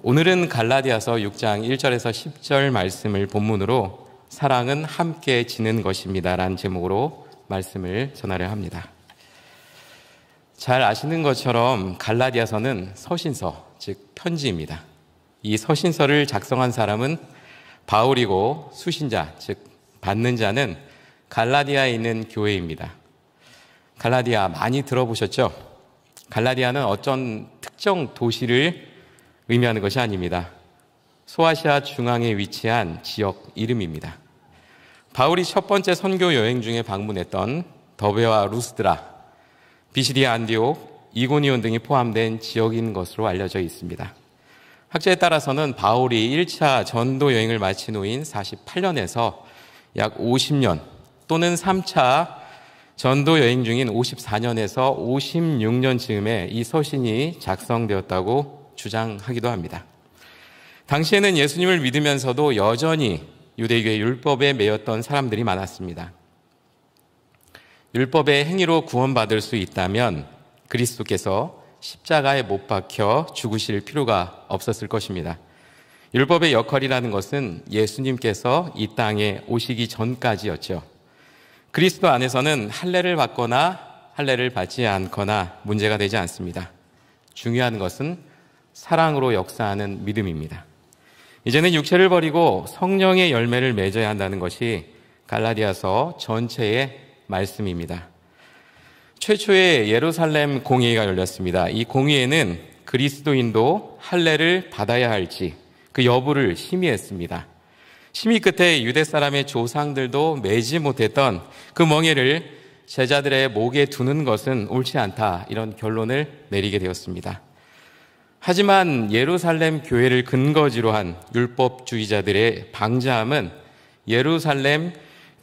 오늘은 갈라디아서 6장 1절에서 10절 말씀을 본문으로 사랑은 함께 지는 것입니다 라는 제목으로 말씀을 전하려 합니다. 잘 아시는 것처럼 갈라디아서는 서신서, 즉 편지입니다. 이 서신서를 작성한 사람은 바울이고 수신자, 즉 받는 자는 갈라디아에 있는 교회입니다. 갈라디아 많이 들어보셨죠? 갈라디아는 어떤 특정 도시를 의미하는 것이 아닙니다. 소아시아 중앙에 위치한 지역 이름입니다. 바울이 첫 번째 선교 여행 중에 방문했던 더베와 루스드라, 비시디아 안디옥, 이고니온 등이 포함된 지역인 것으로 알려져 있습니다. 학자에 따라서는 바울이 1차 전도 여행을 마친 후인 48년에서 약 50년 또는 3차 전도 여행 중인 54년에서 56년 즈음에 이 서신이 작성되었다고 주장하기도 합니다. 당시에는 예수님을 믿으면서도 여전히 유대교의 율법에 매였던 사람들이 많았습니다. 율법의 행위로 구원받을 수 있다면 그리스도께서 십자가에 못 박혀 죽으실 필요가 없었을 것입니다. 율법의 역할이라는 것은 예수님께서 이 땅에 오시기 전까지였죠. 그리스도 안에서는 할례를 받거나 할례를 받지 않거나 문제가 되지 않습니다. 중요한 것은 사랑으로 역사하는 믿음입니다. 이제는 육체를 버리고 성령의 열매를 맺어야 한다는 것이 갈라디아서 전체의 말씀입니다. 최초의 예루살렘 공의회가 열렸습니다. 이 공의회는 그리스도인도 할례를 받아야 할지 그 여부를 심의했습니다. 심의 끝에 유대 사람의 조상들도 매지 못했던 그 멍에를 제자들의 목에 두는 것은 옳지 않다, 이런 결론을 내리게 되었습니다. 하지만 예루살렘 교회를 근거지로 한 율법주의자들의 방자함은 예루살렘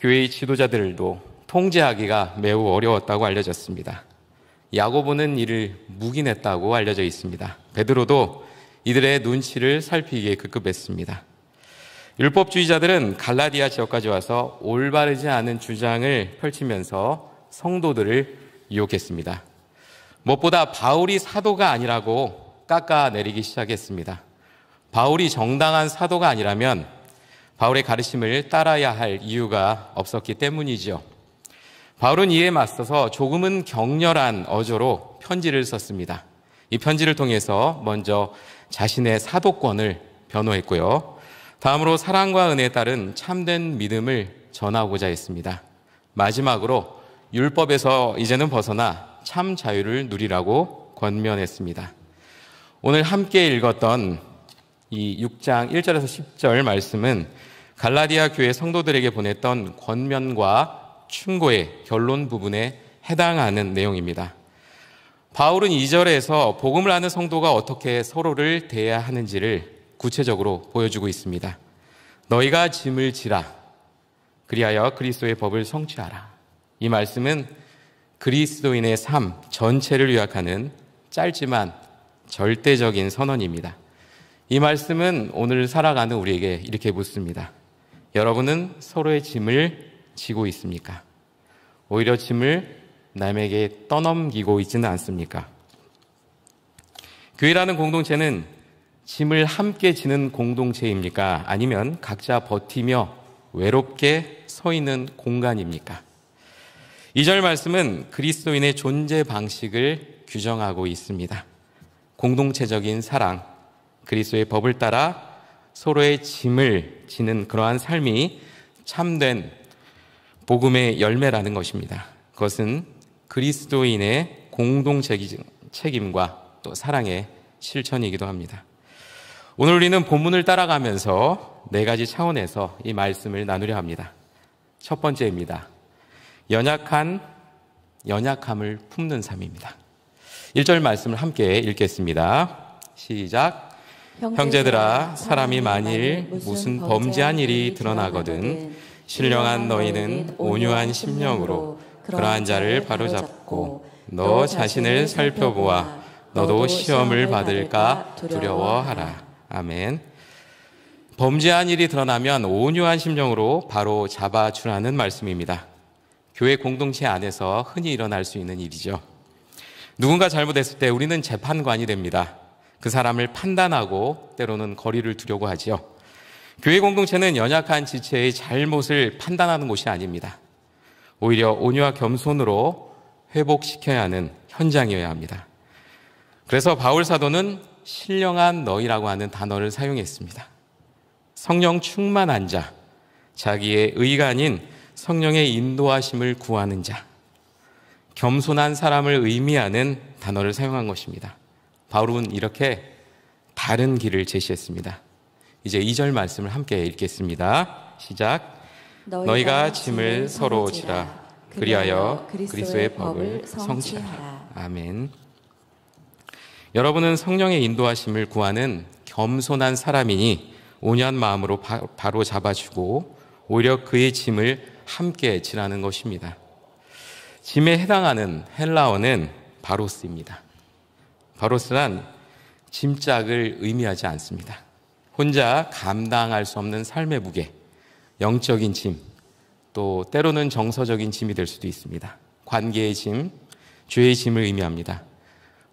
교회의 지도자들도 통제하기가 매우 어려웠다고 알려졌습니다. 야고보는 이를 묵인했다고 알려져 있습니다. 베드로도 이들의 눈치를 살피기에 급급했습니다. 율법주의자들은 갈라디아 지역까지 와서 올바르지 않은 주장을 펼치면서 성도들을 유혹했습니다. 무엇보다 바울이 사도가 아니라고 깎아내리기 시작했습니다. 바울이 정당한 사도가 아니라면 바울의 가르침을 따라야 할 이유가 없었기 때문이죠. 바울은 이에 맞서서 조금은 격렬한 어조로 편지를 썼습니다. 이 편지를 통해서 먼저 자신의 사도권을 변호했고요. 다음으로 사랑과 은혜에 따른 참된 믿음을 전하고자 했습니다. 마지막으로 율법에서 이제는 벗어나 참 자유를 누리라고 권면했습니다. 오늘 함께 읽었던 이 6장 1절에서 10절 말씀은 갈라디아 교회 성도들에게 보냈던 권면과 충고의 결론 부분에 해당하는 내용입니다. 바울은 2절에서 복음을 아는 성도가 어떻게 서로를 대해야 하는지를 구체적으로 보여주고 있습니다. 너희가 짐을 지라, 그리하여 그리스도의 법을 성취하라. 이 말씀은 그리스도인의 삶 전체를 요약하는 짧지만 절대적인 선언입니다. 이 말씀은 오늘 살아가는 우리에게 이렇게 묻습니다. 여러분은 서로의 짐을 지고 있습니까? 오히려 짐을 남에게 떠넘기고 있지는 않습니까? 교회라는 공동체는 짐을 함께 지는 공동체입니까? 아니면 각자 버티며 외롭게 서 있는 공간입니까? 2절 말씀은 그리스도인의 존재 방식을 규정하고 있습니다. 공동체적인 사랑, 그리스도의 법을 따라 서로의 짐을 지는 그러한 삶이 참된 복음의 열매라는 것입니다. 그것은 그리스도인의 공동 책임과 또 사랑의 실천이기도 합니다. 오늘 우리는 본문을 따라가면서 4가지 차원에서 이 말씀을 나누려 합니다. 첫 번째입니다. 연약함을 품는 삶입니다. 1절 말씀을 함께 읽겠습니다. 시작. 형제들아, 사람이 만일 무슨 범죄한 일이 드러나거든 신령한 너희는 온유한 심령으로 그러한 자를 바로잡고 너 자신을 살펴보아 너도 시험을 받을까 두려워하라. 아멘. 범죄한 일이 드러나면 온유한 심령으로 바로 잡아주라는 말씀입니다. 교회 공동체 안에서 흔히 일어날 수 있는 일이죠. 누군가 잘못했을 때 우리는 재판관이 됩니다. 그 사람을 판단하고 때로는 거리를 두려고 하지요. 교회 공동체는 연약한 지체의 잘못을 판단하는 곳이 아닙니다. 오히려 온유와 겸손으로 회복시켜야 하는 현장이어야 합니다. 그래서 바울 사도는 신령한 너희라고 하는 단어를 사용했습니다. 성령 충만한 자, 자기의 의가 아닌 성령의 인도하심을 구하는 자, 겸손한 사람을 의미하는 단어를 사용한 것입니다. 바울은 이렇게 다른 길을 제시했습니다. 이제 2절 말씀을 함께 읽겠습니다. 시작. 너희가 짐을 서로 지라 그리하여 그리스도의 법을 성취하라. 아멘. 여러분은 성령의 인도하심을 구하는 겸손한 사람이니 온유한 마음으로 바로 잡아주고 오히려 그의 짐을 함께 지라는 것입니다. 짐에 해당하는 헬라어는 바로스입니다. 바로스란 짐짝을 의미하지 않습니다. 혼자 감당할 수 없는 삶의 무게, 영적인 짐, 또 때로는 정서적인 짐이 될 수도 있습니다. 관계의 짐, 죄의 짐을 의미합니다.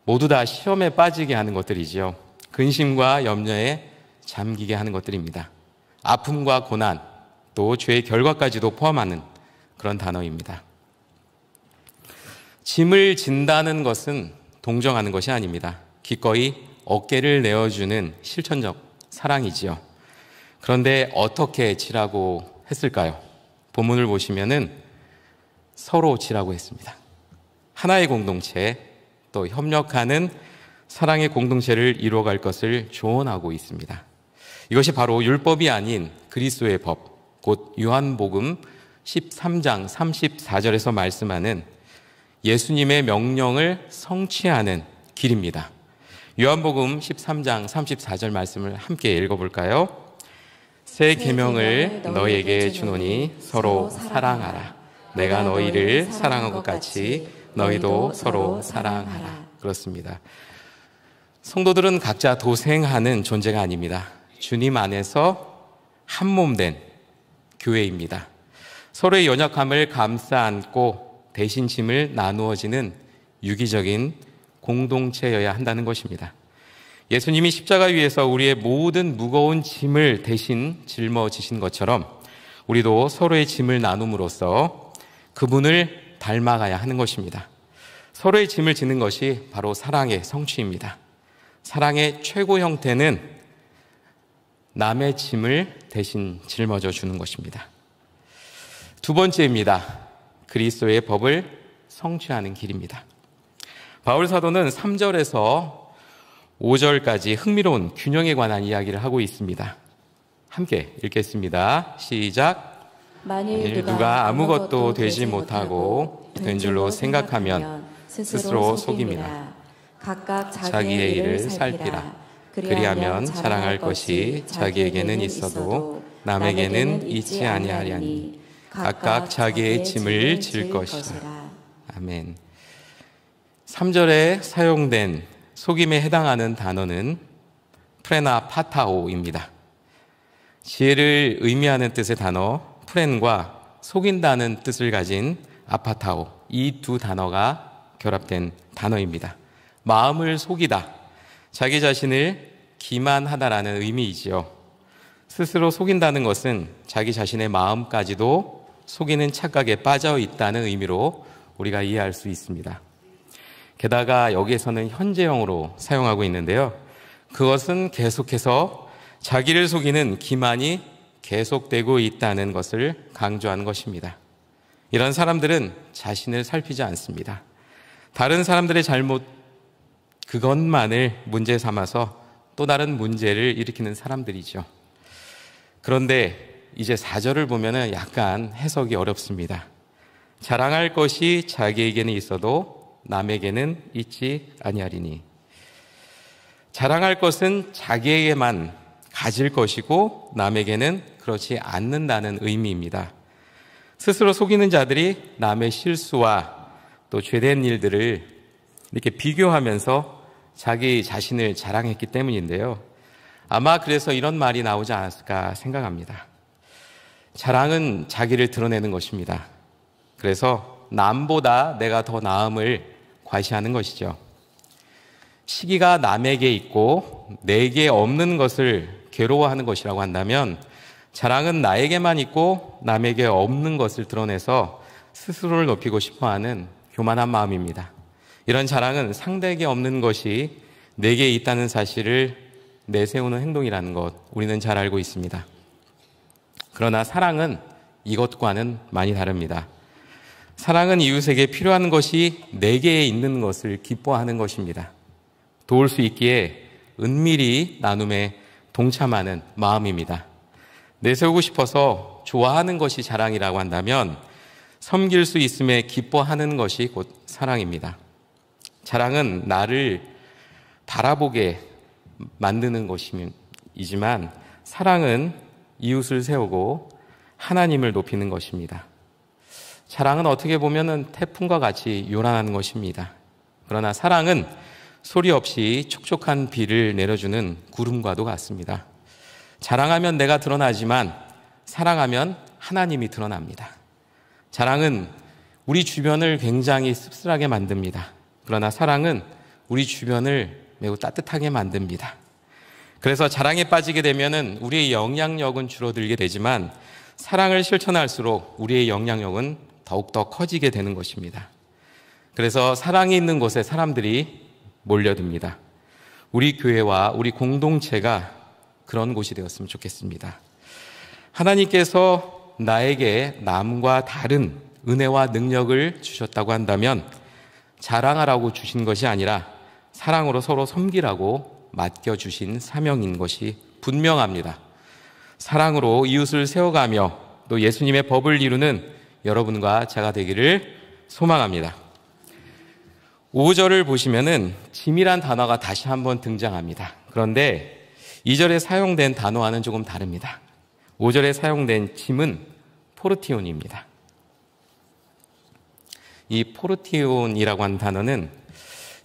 모두 다 시험에 빠지게 하는 것들이지요. 근심과 염려에 잠기게 하는 것들입니다. 아픔과 고난, 또 죄의 결과까지도 포함하는 그런 단어입니다. 짐을 진다는 것은 동정하는 것이 아닙니다. 기꺼이 어깨를 내어주는 실천적 사랑이지요. 그런데 어떻게 지라고 했을까요? 본문을 보시면은 서로 지라고 했습니다. 하나의 공동체, 또 협력하는 사랑의 공동체를 이루어갈 것을 조언하고 있습니다. 이것이 바로 율법이 아닌 그리스도의 법, 곧 요한복음 13장 34절에서 말씀하는 예수님의 명령을 성취하는 길입니다. 요한복음 13장 34절 말씀을 함께 읽어볼까요? 새 계명을 너희에게 주노니 서로 사랑하라. 내가 너희를 사랑한 것 같이 너희도 서로 사랑하라. 그렇습니다. 성도들은 각자 도생하는 존재가 아닙니다. 주님 안에서 한 몸 된 교회입니다. 서로의 연약함을 감싸 안고 대신 짐을 나누어지는 유기적인 공동체여야 한다는 것입니다. 예수님이 십자가 위에서 우리의 모든 무거운 짐을 대신 짊어지신 것처럼 우리도 서로의 짐을 나눔으로써 그분을 닮아가야 하는 것입니다. 서로의 짐을 지는 것이 바로 사랑의 성취입니다. 사랑의 최고 형태는 남의 짐을 대신 짊어져 주는 것입니다. 두 번째입니다. 그리스도의 법을 성취하는 길입니다. 바울 사도는 3절에서 5절까지 흥미로운 균형에 관한 이야기를 하고 있습니다. 함께 읽겠습니다. 시작. 만일 누가 아무것도 되지 못하고 된 줄로 생각하면 스스로 속임이라. 각각 자기의 일을 살피라. 그리하면 자랑할 것이 자기에게는 있어도 남에게는 있지 아니하리니 각각 자기의 짐을 질 것이라. 아멘. 3절에 사용된 속임에 해당하는 단어는 프레나 파타오입니다. 지혜를 의미하는 뜻의 단어 프렌과 속인다는 뜻을 가진 아파타오, 이 두 단어가 결합된 단어입니다. 마음을 속이다, 자기 자신을 기만하다라는 의미이지요. 스스로 속인다는 것은 자기 자신의 마음까지도 속이는 착각에 빠져 있다는 의미로 우리가 이해할 수 있습니다. 게다가 여기에서는 현재형으로 사용하고 있는데요. 그것은 계속해서 자기를 속이는 기만이 계속되고 있다는 것을 강조하는 것입니다. 이런 사람들은 자신을 살피지 않습니다. 다른 사람들의 잘못, 그것만을 문제 삼아서 또 다른 문제를 일으키는 사람들이죠. 그런데 이제 4절을 보면 약간 해석이 어렵습니다. 자랑할 것이 자기에게는 있어도 남에게는 있지 아니하리니. 자랑할 것은 자기에게만 가질 것이고 남에게는 그렇지 않는다는 의미입니다. 스스로 속이는 자들이 남의 실수와 또 죄된 일들을 이렇게 비교하면서 자기 자신을 자랑했기 때문인데요. 아마 그래서 이런 말이 나오지 않았을까 생각합니다. 자랑은 자기를 드러내는 것입니다. 그래서 남보다 내가 더 나음을 과시하는 것이죠. 시기가 남에게 있고 내게 없는 것을 괴로워하는 것이라고 한다면, 자랑은 나에게만 있고 남에게 없는 것을 드러내서 스스로를 높이고 싶어하는 교만한 마음입니다. 이런 자랑은 상대에게 없는 것이 내게 있다는 사실을 내세우는 행동이라는 것, 우리는 잘 알고 있습니다. 그러나 사랑은 이것과는 많이 다릅니다. 사랑은 이웃에게 필요한 것이 내게 있는 것을 기뻐하는 것입니다. 도울 수 있기에 은밀히 나눔에 동참하는 마음입니다. 내세우고 싶어서 좋아하는 것이 자랑이라고 한다면, 섬길 수 있음에 기뻐하는 것이 곧 사랑입니다. 자랑은 나를 바라보게 만드는 것이지만, 사랑은 이웃을 세우고 하나님을 높이는 것입니다. 자랑은 어떻게 보면 태풍과 같이 요란한 것입니다. 그러나 사랑은 소리 없이 촉촉한 비를 내려주는 구름과도 같습니다. 자랑하면 내가 드러나지만 사랑하면 하나님이 드러납니다. 자랑은 우리 주변을 굉장히 씁쓸하게 만듭니다. 그러나 사랑은 우리 주변을 매우 따뜻하게 만듭니다. 그래서 자랑에 빠지게 되면 우리의 영향력은 줄어들게 되지만, 사랑을 실천할수록 우리의 영향력은 더욱더 커지게 되는 것입니다. 그래서 사랑이 있는 곳에 사람들이 몰려듭니다. 우리 교회와 우리 공동체가 그런 곳이 되었으면 좋겠습니다. 하나님께서 나에게 남과 다른 은혜와 능력을 주셨다고 한다면, 자랑하라고 주신 것이 아니라 사랑으로 서로 섬기라고 맡겨주신 사명인 것이 분명합니다. 사랑으로 이웃을 세워가며 또 예수님의 법을 이루는 여러분과 제가 되기를 소망합니다. 5절을 보시면은 짐이란 단어가 다시 한번 등장합니다. 그런데 2절에 사용된 단어와는 조금 다릅니다. 5절에 사용된 짐은 포르티온입니다. 이 포르티온이라고 하는 단어는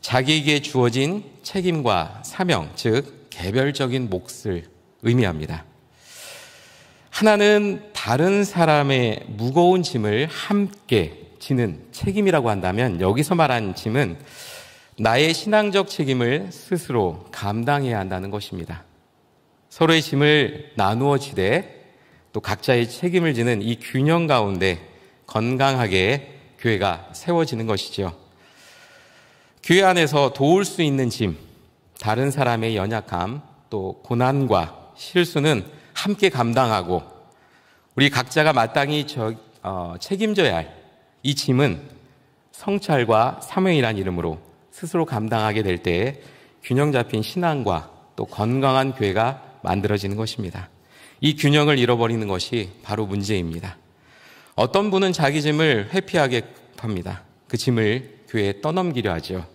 자기에게 주어진 책임과 사명, 즉 개별적인 몫을 의미합니다. 하나는 다른 사람의 무거운 짐을 함께 지는 책임이라고 한다면, 여기서 말하는 짐은 나의 신앙적 책임을 스스로 감당해야 한다는 것입니다. 서로의 짐을 나누어 지되 또 각자의 책임을 지는 이 균형 가운데 건강하게 교회가 세워지는 것이죠. 교회 안에서 도울 수 있는 짐, 다른 사람의 연약함, 또 고난과 실수는 함께 감당하고, 우리 각자가 마땅히 책임져야 할 이 짐은 성찰과 사명이란 이름으로 스스로 감당하게 될 때에 균형 잡힌 신앙과 또 건강한 교회가 만들어지는 것입니다. 이 균형을 잃어버리는 것이 바로 문제입니다. 어떤 분은 자기 짐을 회피하게 합니다. 그 짐을 교회에 떠넘기려 하죠.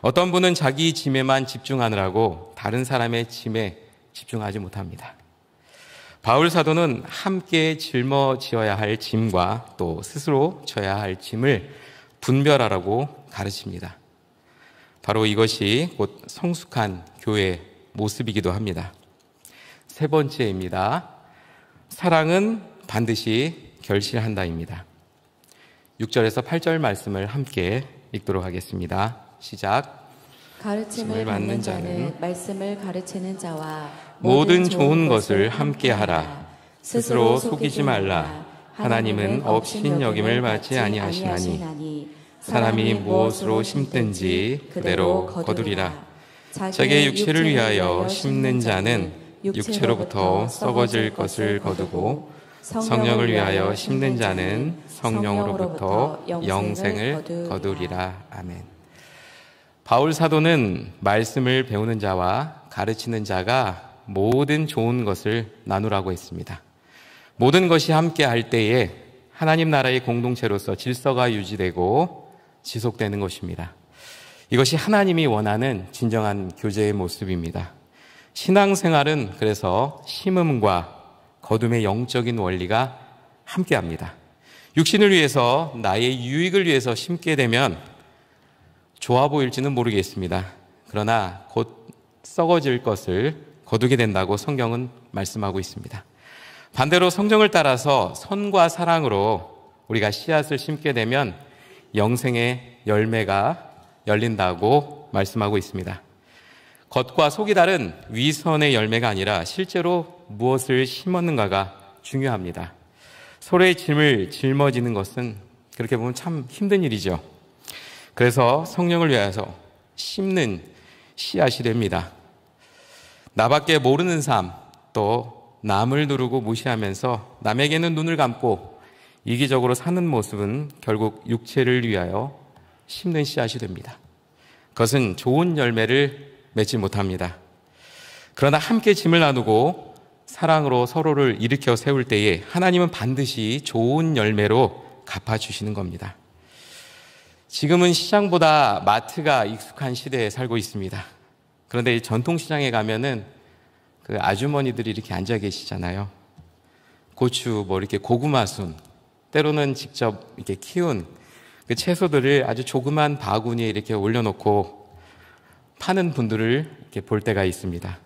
어떤 분은 자기 짐에만 집중하느라고 다른 사람의 짐에 집중하지 못합니다. 바울 사도는 함께 짊어지어야 할 짐과 또 스스로 져야 할 짐을 분별하라고 가르칩니다. 바로 이것이 곧 성숙한 교회의 모습이기도 합니다. 세 번째입니다. 사랑은 반드시 결실한다입니다. 6절에서 8절 말씀을 함께 읽도록 하겠습니다. 시작. 가르침을 받는 자는 말씀을 가르치는 자와 모든 좋은 것을 함께 하라. 스스로 속이지 말라. 하나님은 업신여김을 받지 아니하시나니 사람이 무엇으로 심든지 그대로 거두리라. 자기의 육체를 위하여 심는 자는 육체로부터 썩어질 것을 거두고, 성령을 위하여 심는 자는 성령으로부터 영생을 거두리라. 아멘. 바울 사도는 말씀을 배우는 자와 가르치는 자가 모든 좋은 것을 나누라고 했습니다. 모든 것이 함께 할 때에 하나님 나라의 공동체로서 질서가 유지되고 지속되는 것입니다. 이것이 하나님이 원하는 진정한 교제의 모습입니다. 신앙생활은 그래서 심음과 거둠의 영적인 원리가 함께합니다. 육신을 위해서, 나의 유익을 위해서 심게 되면 좋아 보일지는 모르겠습니다. 그러나 곧 썩어질 것을 거두게 된다고 성경은 말씀하고 있습니다. 반대로 성경을 따라서 선과 사랑으로 우리가 씨앗을 심게 되면 영생의 열매가 열린다고 말씀하고 있습니다. 겉과 속이 다른 위선의 열매가 아니라 실제로 무엇을 심었는가가 중요합니다. 서로의 짐을 짊어지는 것은 그렇게 보면 참 힘든 일이죠. 그래서 성령을 위하여서 심는 씨앗이 됩니다. 나밖에 모르는 삶, 또 남을 누르고 무시하면서 남에게는 눈을 감고 이기적으로 사는 모습은 결국 육체를 위하여 심는 씨앗이 됩니다. 그것은 좋은 열매를 맺지 못합니다. 그러나 함께 짐을 나누고 사랑으로 서로를 일으켜 세울 때에 하나님은 반드시 좋은 열매로 갚아주시는 겁니다. 지금은 시장보다 마트가 익숙한 시대에 살고 있습니다. 그런데 이 전통시장에 가면은 그 아주머니들이 이렇게 앉아 계시잖아요. 고추, 이렇게 고구마 순, 때로는 직접 이렇게 키운 그 채소들을 아주 조그만 바구니에 이렇게 올려놓고 파는 분들을 이렇게 볼 때가 있습니다.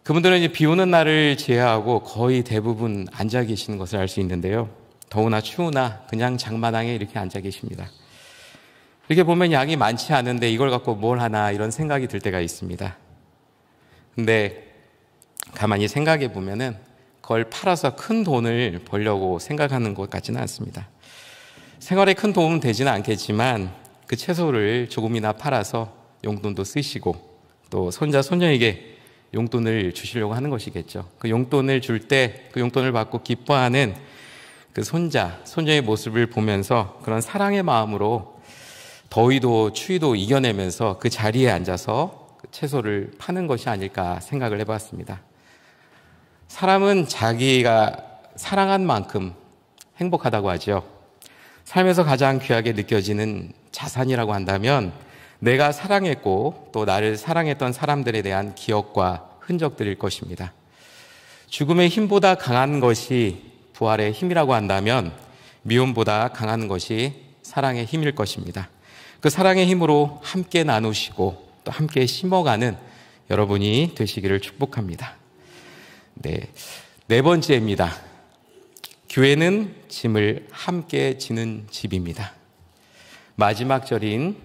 그분들은 이제 비 오는 날을 제외하고 거의 대부분 앉아 계시는 것을 알 수 있는데요. 더우나 추우나 그냥 장마당에 이렇게 앉아 계십니다. 이렇게 보면 양이 많지 않은데 이걸 갖고 뭘 하나 이런 생각이 들 때가 있습니다. 근데 가만히 생각해 보면은 그걸 팔아서 큰 돈을 벌려고 생각하는 것 같지는 않습니다. 생활에 큰 도움은 되지는 않겠지만 그 채소를 조금이나 팔아서 용돈도 쓰시고 또 손자, 손녀에게 용돈을 주시려고 하는 것이겠죠. 그 용돈을 줄 때 그 용돈을 받고 기뻐하는 그 손자, 손녀의 모습을 보면서 그런 사랑의 마음으로 더위도 추위도 이겨내면서 그 자리에 앉아서 그 채소를 파는 것이 아닐까 생각을 해봤습니다. 사람은 자기가 사랑한 만큼 행복하다고 하죠. 삶에서 가장 귀하게 느껴지는 자산이라고 한다면 내가 사랑했고 또 나를 사랑했던 사람들에 대한 기억과 흔적들일 것입니다. 죽음의 힘보다 강한 것이 부활의 힘이라고 한다면 미움보다 강한 것이 사랑의 힘일 것입니다. 그 사랑의 힘으로 함께 나누시고 또 함께 심어가는 여러분이 되시기를 축복합니다. 네 번째입니다. 교회는 짐을 함께 지는 집입니다. 마지막 절인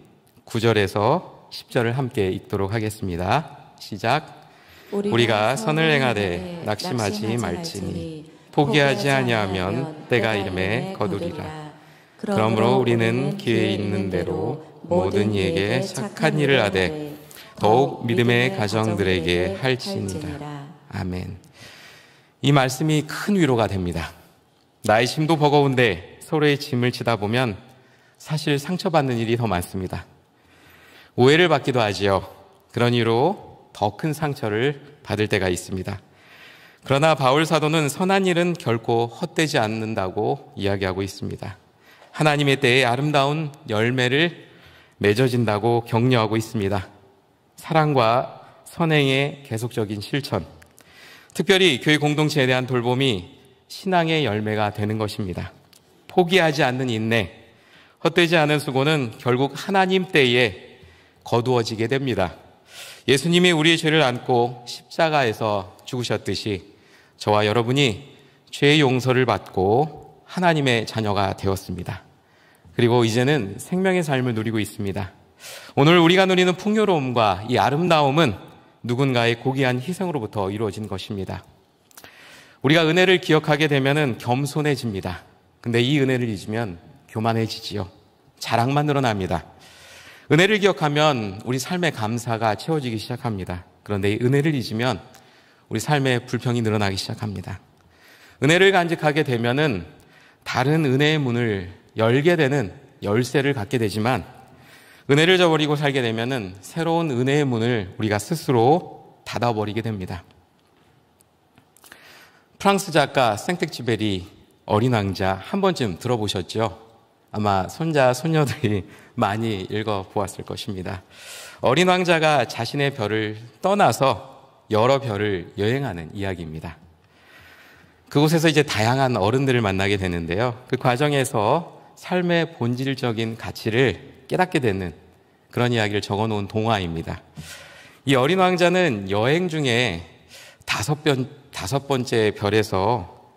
9절에서 10절을 함께 읽도록 하겠습니다. 시작. 우리가 선을 행하되 낙심하지 말지니 포기하지 아니하면 때가 이름에 거두리라. 그러므로 우리는 기회 있는 대로 모든 이에게 착한 일을 하되 더욱 믿음의 가정들에게 할지니라. 아멘. 이 말씀이 큰 위로가 됩니다. 나의 짐도 버거운데 서로의 짐을 지다 보면 사실 상처받는 일이 더 많습니다. 오해를 받기도 하지요. 그런 이유로 더 큰 상처를 받을 때가 있습니다. 그러나 바울 사도는 선한 일은 결코 헛되지 않는다고 이야기하고 있습니다. 하나님의 때에 아름다운 열매를 맺어진다고 격려하고 있습니다. 사랑과 선행의 계속적인 실천, 특별히 교회 공동체에 대한 돌봄이 신앙의 열매가 되는 것입니다. 포기하지 않는 인내, 헛되지 않은 수고는 결국 하나님 때에 거두어지게 됩니다. 예수님이 우리의 죄를 안고 십자가에서 죽으셨듯이 저와 여러분이 죄의 용서를 받고 하나님의 자녀가 되었습니다. 그리고 이제는 생명의 삶을 누리고 있습니다. 오늘 우리가 누리는 풍요로움과 이 아름다움은 누군가의 고귀한 희생으로부터 이루어진 것입니다. 우리가 은혜를 기억하게 되면 겸손해집니다. 근데 이 은혜를 잊으면 교만해지지요. 자랑만 늘어납니다. 은혜를 기억하면 우리 삶의 감사가 채워지기 시작합니다. 그런데 이 은혜를 잊으면 우리 삶의 불평이 늘어나기 시작합니다. 은혜를 간직하게 되면은 다른 은혜의 문을 열게 되는 열쇠를 갖게 되지만 은혜를 저버리고 살게 되면은 새로운 은혜의 문을 우리가 스스로 닫아버리게 됩니다. 프랑스 작가 생텍쥐베리 어린 왕자 한 번쯤 들어보셨죠? 아마 손자, 손녀들이 많이 읽어보았을 것입니다. 어린 왕자가 자신의 별을 떠나서 여러 별을 여행하는 이야기입니다. 그곳에서 이제 다양한 어른들을 만나게 되는데요. 그 과정에서 삶의 본질적인 가치를 깨닫게 되는 그런 이야기를 적어놓은 동화입니다. 이 어린 왕자는 여행 중에 다섯 번째 별에서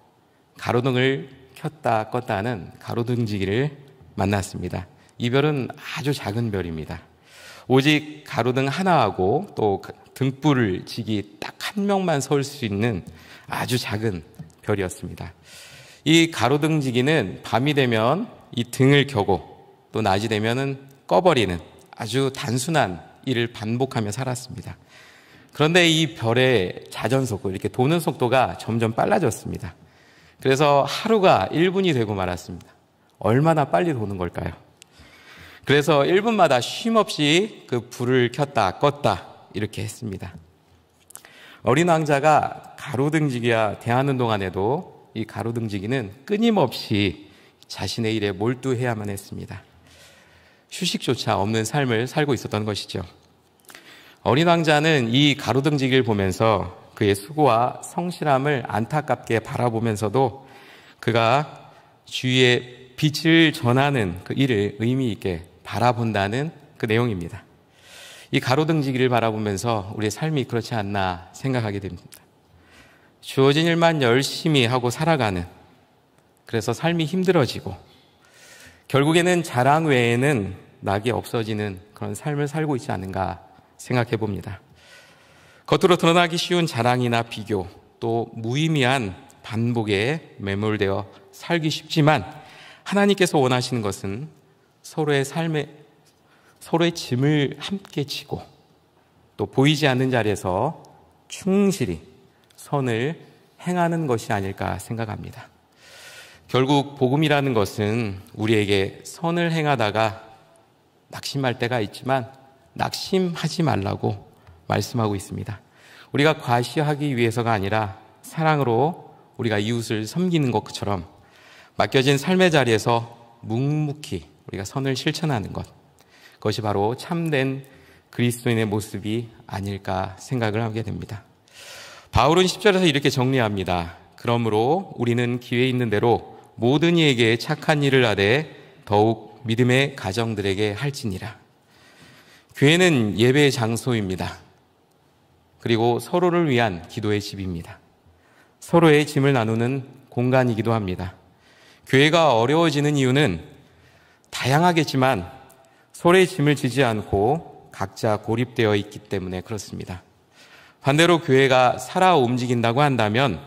가로등을 켰다 껐다 하는 가로등지기를 만났습니다. 이 별은 아주 작은 별입니다. 오직 가로등 하나하고 또 등불을 지기 딱 한 명만 설 수 있는 아주 작은 별이었습니다. 이 가로등지기는 밤이 되면 이 등을 켜고 또 낮이 되면은 꺼버리는 아주 단순한 일을 반복하며 살았습니다. 그런데 이 별의 자전 속도, 이렇게 도는 속도가 점점 빨라졌습니다. 그래서 하루가 1분이 되고 말았습니다. 얼마나 빨리 도는 걸까요? 그래서 1분마다 쉼 없이 그 불을 켰다 껐다 이렇게 했습니다. 어린 왕자가 가로등지기와 대하는 동안에도 이 가로등지기는 끊임없이 자신의 일에 몰두해야만 했습니다. 휴식조차 없는 삶을 살고 있었던 것이죠. 어린 왕자는 이 가로등지기를 보면서 그의 수고와 성실함을 안타깝게 바라보면서도 그가 주위에 빛을 전하는 그 일을 의미 있게 바라본다는 그 내용입니다. 이 가로등지기를 바라보면서 우리의 삶이 그렇지 않나 생각하게 됩니다. 주어진 일만 열심히 하고 살아가는, 그래서 삶이 힘들어지고 결국에는 자랑 외에는 낙이 없어지는 그런 삶을 살고 있지 않은가 생각해 봅니다. 겉으로 드러나기 쉬운 자랑이나 비교, 또 무의미한 반복에 매몰되어 살기 쉽지만 하나님께서 원하시는 것은 서로의 짐을 함께 지고 또 보이지 않는 자리에서 충실히 선을 행하는 것이 아닐까 생각합니다. 결국 복음이라는 것은 우리에게 선을 행하다가 낙심할 때가 있지만 낙심하지 말라고 말씀하고 있습니다. 우리가 과시하기 위해서가 아니라 사랑으로 우리가 이웃을 섬기는 것처럼 맡겨진 삶의 자리에서 묵묵히 우리가 선을 실천하는 것, 그것이 바로 참된 그리스도인의 모습이 아닐까 생각을 하게 됩니다. 바울은 10절에서 이렇게 정리합니다. 그러므로 우리는 기회 있는 대로 모든 이에게 착한 일을 하되 더욱 믿음의 가정들에게 할지니라. 교회는 예배의 장소입니다. 그리고 서로를 위한 기도의 집입니다. 서로의 짐을 나누는 공간이기도 합니다. 교회가 어려워지는 이유는 다양하겠지만 서로의 짐을 지지 않고 각자 고립되어 있기 때문에 그렇습니다. 반대로 교회가 살아 움직인다고 한다면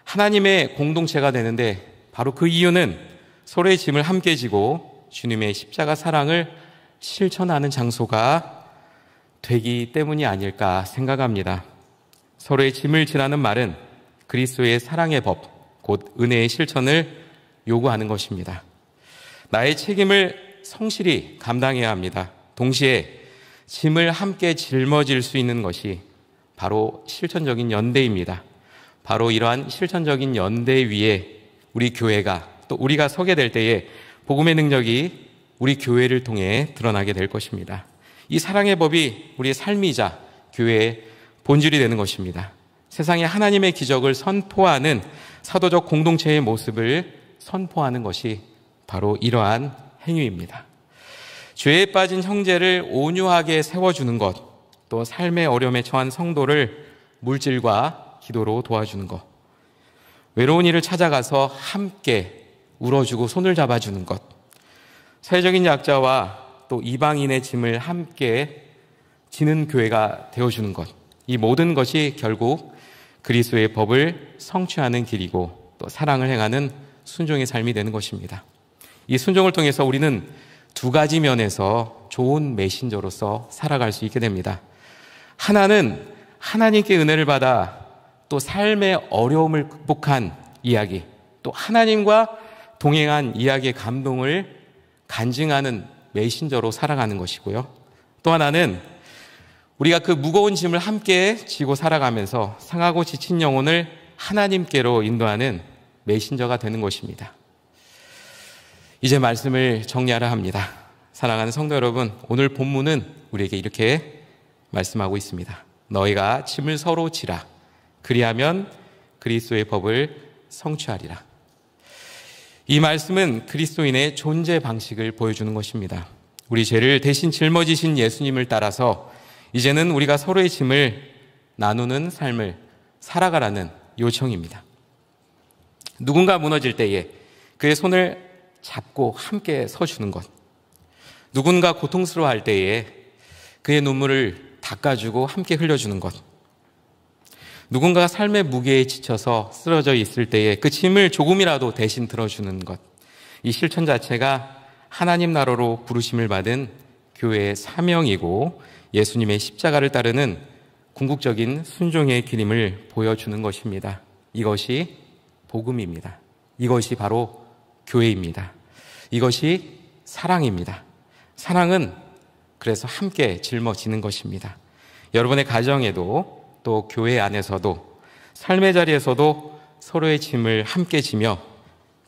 하나님의 공동체가 되는데 바로 그 이유는 서로의 짐을 함께 지고 주님의 십자가 사랑을 실천하는 장소가 되기 때문이 아닐까 생각합니다. 서로의 짐을 지라는 말은 그리스도의 사랑의 법, 곧 은혜의 실천을 요구하는 것입니다. 나의 책임을 성실히 감당해야 합니다. 동시에 짐을 함께 짊어질 수 있는 것이 바로 실천적인 연대입니다. 바로 이러한 실천적인 연대 위에 우리 교회가 또 우리가 서게 될 때에 복음의 능력이 우리 교회를 통해 드러나게 될 것입니다. 이 사랑의 법이 우리의 삶이자 교회의 본질이 되는 것입니다. 세상에 하나님의 기적을 선포하는 사도적 공동체의 모습을 선포하는 것이 바로 이러한 행위입니다. 죄에 빠진 형제를 온유하게 세워주는 것, 또 삶의 어려움에 처한 성도를 물질과 기도로 도와주는 것, 외로운 이를 찾아가서 함께 울어주고 손을 잡아주는 것, 사회적인 약자와 또 이방인의 짐을 함께 지는 교회가 되어주는 것, 이 모든 것이 결국 그리스도의 법을 성취하는 길이고 또 사랑을 행하는 순종의 삶이 되는 것입니다. 이 순종을 통해서 우리는 두 가지 면에서 좋은 메신저로서 살아갈 수 있게 됩니다. 하나는 하나님께 은혜를 받아 또 삶의 어려움을 극복한 이야기, 또 하나님과 동행한 이야기의 감동을 간증하는 메신저로 살아가는 것이고요. 또 하나는 우리가 그 무거운 짐을 함께 지고 살아가면서 상하고 지친 영혼을 하나님께로 인도하는 메신저가 되는 것입니다. 이제 말씀을 정리하려 합니다. 사랑하는 성도 여러분, 오늘 본문은 우리에게 이렇게 말씀하고 있습니다. 너희가 짐을 서로 지라. 그리하면 그리스도의 법을 성취하리라. 이 말씀은 그리스도인의 존재 방식을 보여주는 것입니다. 우리 죄를 대신 짊어지신 예수님을 따라서 이제는 우리가 서로의 짐을 나누는 삶을 살아가라는 요청입니다. 누군가 무너질 때에 그의 손을 잡고 함께 서주는 것, 누군가 고통스러워할 때에 그의 눈물을 닦아주고 함께 흘려주는 것. 누군가가 삶의 무게에 지쳐서 쓰러져 있을 때에 그 짐을 조금이라도 대신 들어주는 것. 이 실천 자체가 하나님 나라로 부르심을 받은 교회의 사명이고 예수님의 십자가를 따르는 궁극적인 순종의 길임을 보여주는 것입니다. 이것이 복음입니다. 이것이 바로 교회입니다. 이것이 사랑입니다. 사랑은 그래서 함께 짊어지는 것입니다. 여러분의 가정에도 또 교회 안에서도 삶의 자리에서도 서로의 짐을 함께 지며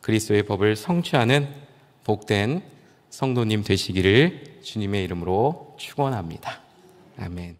그리스도의 법을 성취하는 복된 성도님 되시기를 주님의 이름으로 축원합니다. 아멘.